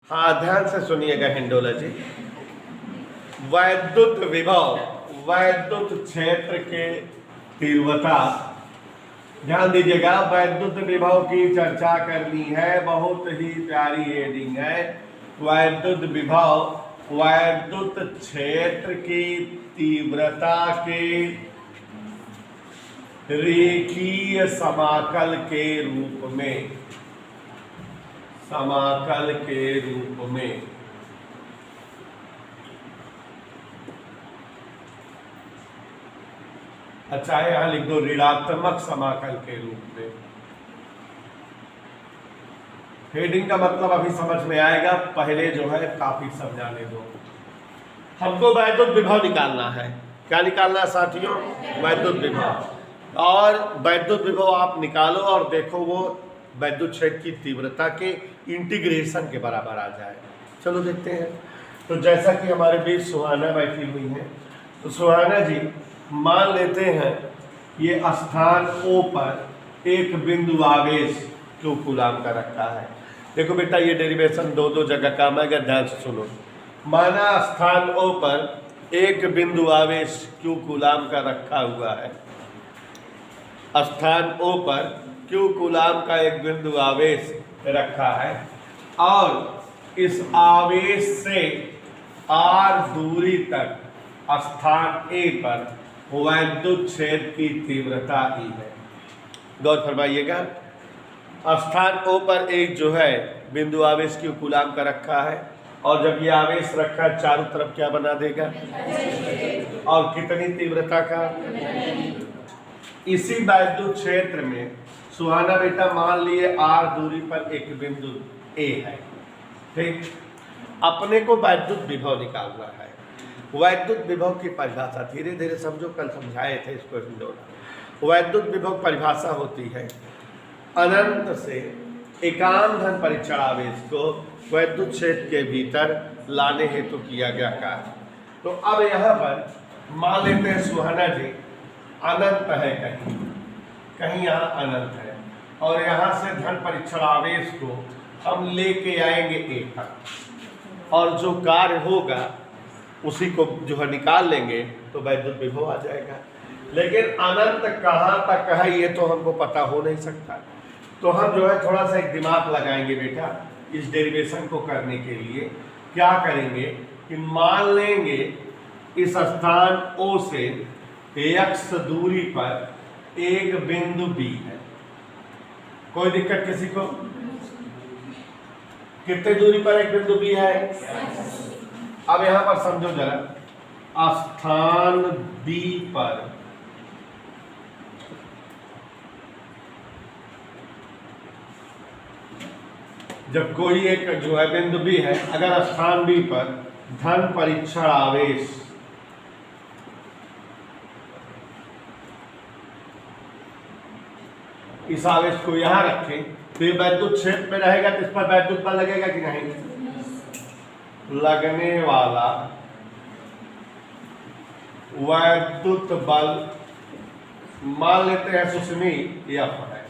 हाँ, ध्यान से सुनिएगा हिंडोलॉजी। वैद्युत विभव, वैद्युत क्षेत्र के तीव्रता, ध्यान दीजिएगा, वैद्युत विभव की चर्चा करनी है, बहुत ही प्यारी हेडिंग है। वैद्युत विभव वैद्युत क्षेत्र की तीव्रता के रेखीय समाकल के रूप में, समाकल के रूप में अच्छा है, यहां लिख दो ऋणात्मक समाकल के रूप में। हेडिंग का मतलब अभी समझ में आएगा, पहले जो है काफी समझाने दो। हमको वैद्युत विभव निकालना है। क्या निकालना है साथियों? वैद्युत विभव। और वैद्युत विभव आप निकालो और देखो वो वैद्युत क्षेत्र की तीव्रता के इंटीग्रेशन के बराबर आ जाए। चलो देखते हैं। तो जैसा कि हमारे बीच सुहाना बैठी हुई है, तो सुहाना जी मान लेते हैं ये स्थान O पर एक बिंदु आवेश Q कूलाम का रखा है। देखो बेटा, ये डेरिवेशन दो दो जगह काम आएगा, ध्यान से सुनो। माना स्थान O पर एक बिंदु आवेश Q कूलाम का रखा हुआ है। स्थान O पर Q कूलाम का एक बिंदु आवेश रखा है और इस आवेश से r दूरी तक स्थान A पर वैद्युत क्षेत्र की तीव्रता ही है। गौर फरमाइएगा, स्थान O पर एक जो है बिंदु आवेश Q कूलाम का रखा है और जब ये आवेश रखा है चारों तरफ क्या बना देगा? और कितनी तीव्रता का? इसी वैद्युत क्षेत्र में सुहाना बेटा मान लिए r दूरी पर एक बिंदु A है, ठीक। अपने को वैद्युत विभव निकालना है। वैद्युत विभव की परिभाषा धीरे धीरे समझो, कल समझाए थे इसको हिंडोला। वैद्युत विभव परिभाषा होती है अनंत से एकांत धन परीक्षण आवेश को वैद्युत क्षेत्र के भीतर लाने हेतु किया गया कार्य। तो अब यहाँ पर मान लेते हैं सुहाना जी अनंत है, कहीं कहीं यहाँ अनंत है और यहाँ से धन परीक्षण आवेश को हम लेके आएंगे A तक और जो कार्य होगा उसी को जो है निकाल लेंगे तो वैद्युत विभव आ जाएगा। लेकिन अनंत कहाँ तक है ये तो हमको पता हो नहीं सकता, तो हम जो है थोड़ा सा एक दिमाग लगाएंगे बेटा इस डेरिवेशन को करने के लिए। क्या करेंगे कि मान लेंगे इस स्थान O से x दूरी पर एक बिंदु B है। कोई दिक्कत किसी को? कितने दूरी पर एक बिंदु B है? अब यहां पर समझो जरा, स्थान B पर जब कोई एक जो है बिंदु B है, अगर स्थान B पर धन परीक्षण आवेश इस आवेश को यहां रखें तो ये वैद्युत क्षेत्र में रहेगा, तो इस पर वैद्युत बल लगेगा कि नहीं? लगने वाला वैद्युत बल मान लेते हैं सुस्मी F है।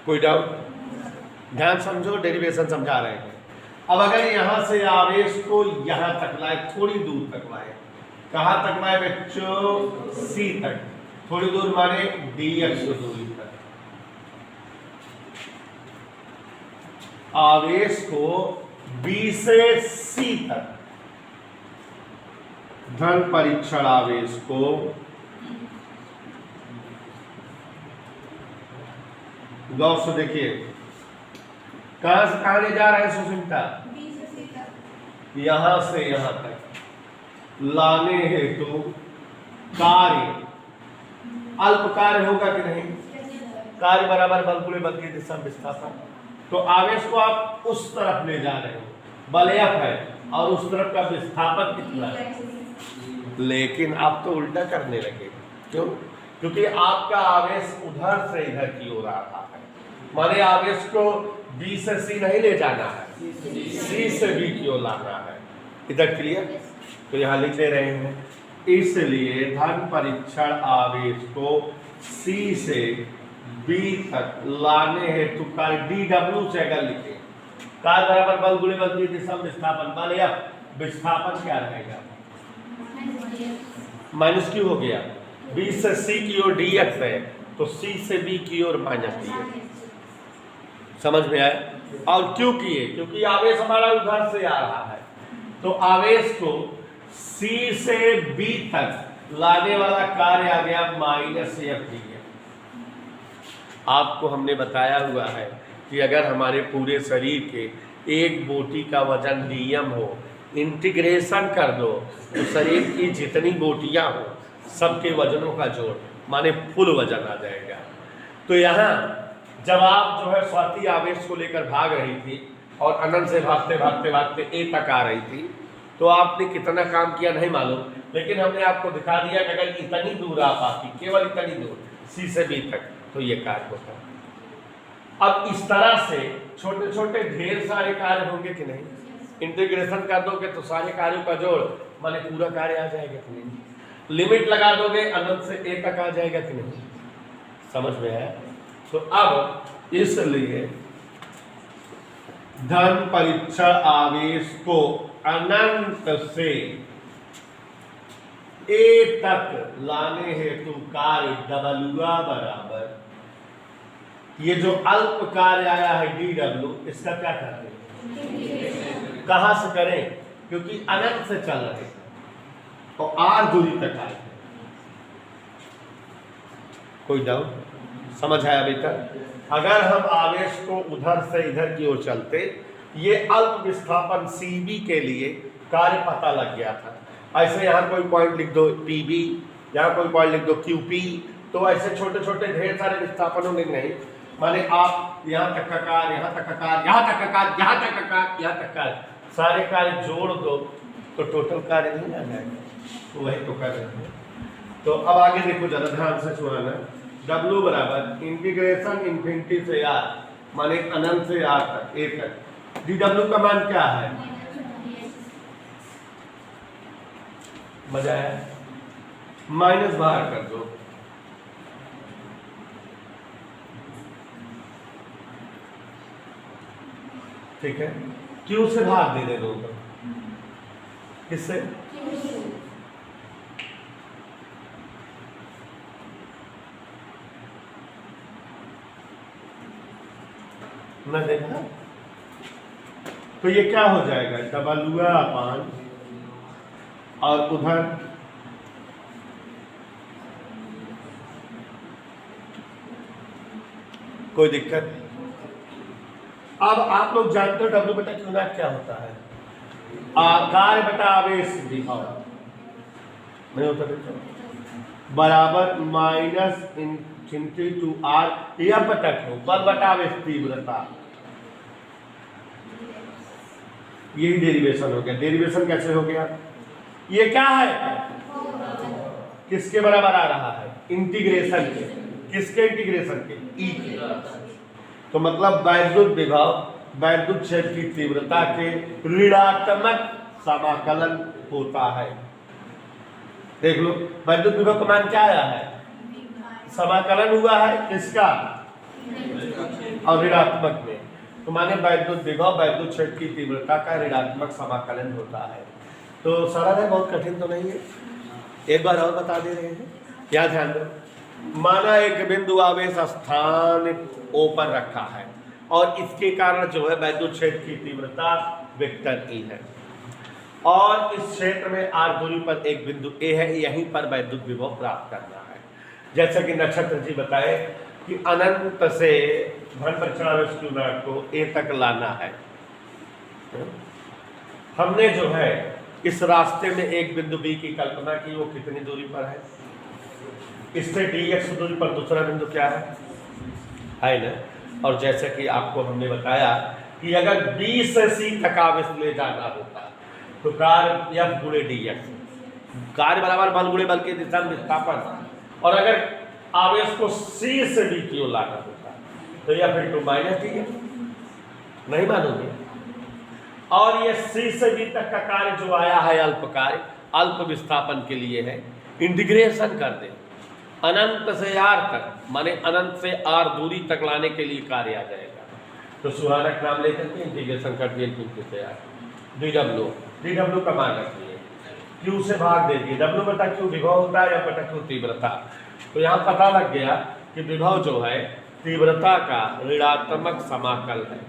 कोई डाउट? ध्यान समझो, डेरिवेशन समझा रहे हैं। अब अगर यहां से आवेश को यहां तक लाए, थोड़ी दूर तक लाए, कहां तक लाए बच्चों? C तक। थोड़ी दूर माने dx दूरी तक। आवेश को B से C तक धन परीक्षण आवेश को गौर से देखिए, कहां से कहां ले जा रहे हैं सुष्मिता? यहां से यहां तक लाने हेतु कार्य, अल्प कार्य होगा कि नहीं? कार्य बराबर बल गुणे बल की दिशा में विस्थापन। तो आवेश को आप उस तरफ ले जा रहे हो, बल F है और उस तरफ का विस्थापन कितना है? लेकिन आप तो उल्टा करने लगे। क्यों? क्योंकि आपका आवेश उधर से इधर की ओर आ रहा है, माने आवेश को B से C नहीं ले जाना है, C से B की ओर लाना है। इधर क्लियर? तो यहाँ लिख ले रहे हैं, इसलिए धन परीक्षण आवेश को C से B तक लाने हेतु कार्य DW से अगर लिखे कार्य बराबर बल गुणे बल की दिशा में विस्थापन, बल या विस्थापन क्या रहेगा, माइनस क्यू हो गया। बी से सी की ओर dx है तो सी से बी की ओर माइनस dx। समझ में आया। और क्यों किए, क्योंकि आवेश हमारा उधर से आ रहा है, तो आवेश को सी से बी तक लाने वाला कार्य आ गया माइनस एफ dx। आपको हमने बताया हुआ है कि अगर हमारे पूरे शरीर के एक बोटी का वजन dm हो, इंटीग्रेशन कर दो तो शरीर की जितनी बोटियां हो सबके वजनों का जोड़ माने फुल वजन आ जाएगा। तो यहाँ जब आप जो है स्वाति आवेश को लेकर भाग रही थी और अनंत से भागते भागते भागते ए तक आ रही थी, तो आपने कितना काम किया नहीं मालूम, लेकिन हमने आपको दिखा दिया कि अगर इतनी दूर आप आती, केवल इतनी दूर सी से बी तक, तो ये कार्य होता है। अब इस तरह से छोटे छोटे ढेर सारे कार्य होंगे कि नहीं, इंटीग्रेशन कर दोगे तो सारे कार्यों का जोड़ माने पूरा कार्य आ जाएगा कि नहीं, लिमिट लगा दोगे अनंत से ए तक आ जाएगा कि नहीं। समझ में आया। तो अब इसलिए धन परीक्षण आवेश को अनंत से ए तक लाने हेतु कार्य डब्ल्यूआ बराबर, ये जो अल्प कार्य आया है डी डब्ल्यू, इसका क्या करते हैं, कहां से करें, क्योंकि अनंत से चल रहे हैं और आर दूरी तक आए। कोई डाउट, समझ आया अभी तक। अगर हम आवेश को उधर से इधर की ओर चलते, ये अल्प विस्थापन सीबी के लिए कार्य पता लग गया था। ऐसे यहाँ कोई पॉइंट लिख दो पीबी, यहाँ कोई पॉइंट लिख दो क्यूपी, तो ऐसे छोटे छोटे ढेर सारे विस्थापन होंगे नहीं, माने आप यहाँ तक का कार्य, यहाँ तक का कार्य, यहाँ तक का कार्य, यहाँ तक का कार्य, यहाँ तक कार्य, सारे कार्य जोड़ दो तो टोटल कार्य नहीं आ जाएगा। तो वही तो कर रहे हैं। तो अब आगे देखो जरा ध्यान से सुनाना। W बराबर इंटीग्रेशन इन्फिनिटी से आर माने अनंत से आर तक ए तक, डी डब्ल्यू का मान क्या है, मजा आया, माइनस बाहर कर दो, ठीक है, क्यू से भाग दे दो, किससे, न देखा। तो ये क्या हो जाएगा, डबलुआ अपान और उधर कोई दिक्कत। अब आप लोग जानते हो डब्ल्यू बटा क्यू नॉट क्या होता है, कार्य बटा आवेश दिखाओ, नहीं होता देखो, बराबर माइनस इन्फिनिटी टू आर या बटा क्यू, बल बटा आवेश तीव्रता, यही डेरिवेशन हो गया। डेरिवेशन कैसे हो गया, ये क्या है, किसके बराबर आ रहा है, इंटीग्रेशन के, किसके इंटीग्रेशन के, ई के। तो मतलब वैद्युत विभव वैद्युत क्षेत्र की तीव्रता के ऋणात्मक समाकलन होता है। देख लो वैद्युत विभव का मान क्या आया है, समाकलन हुआ है किसका, और ऋणात्मक में, तो माने वैद्युत विभव वैद्युत क्षेत्र की तीव्रता का ऋणात्मक समाकलन होता है। तो सरल है, बहुत कठिन तो नहीं है। एक बार और बता दे रहे हैं, क्या ध्यान दो। माना एक बिंदु आवेश स्थान ओ पर रखा है और इसके कारण जो है वैद्युत क्षेत्र की तीव्रता वेक्टर ई है, और इस क्षेत्र में आर दूरी पर एक बिंदु ए है, यहीं पर वैद्युत विभव प्राप्त करना है। जैसा कि नक्षत्र जी बताए कि अनंत से धन परीक्षण आवेश क्यू नॉट को ए तक लाना है। हमने जो है इस रास्ते में एक बिंदु बी की कल्पना की, वो कितनी दूरी पर है, इससे dx दूरी पर दूसरा बिंदु क्या है ना। और जैसे कि आपको हमने बताया कि अगर b से c तक आवेश ले जाना होता तो कार्य f गुणे dx, कार्य बराबर बल गुणे बल की दिशा में विस्थापन, और अगर आवेश को c से b की ओर लाना होता तो f इंटू माइनस dx, नहीं मानोगे। और ये c से b तक का कार्य जो आया है अल्प कार्य, अल्प विस्थापन के लिए है, इंटीग्रेशन कर दे अनंत से आर तक, माने अनंत से आर दूरी तक लाने के लिए कार्य आ जाएगा। तो सुहानक नाम लेकर के इंटीग्रेशन कर दिए क्यू से यार डी डब्ल्यू का मान रखिए क्यू से भाग देंगे डब्ल्यू बटा क्यू विभव होता है या बटा क्यू तीव्रता। तो यहाँ पता लग गया कि विभव जो है तीव्रता का ऋणात्मक समाकल है,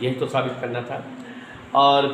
यही तो साबित करना था। और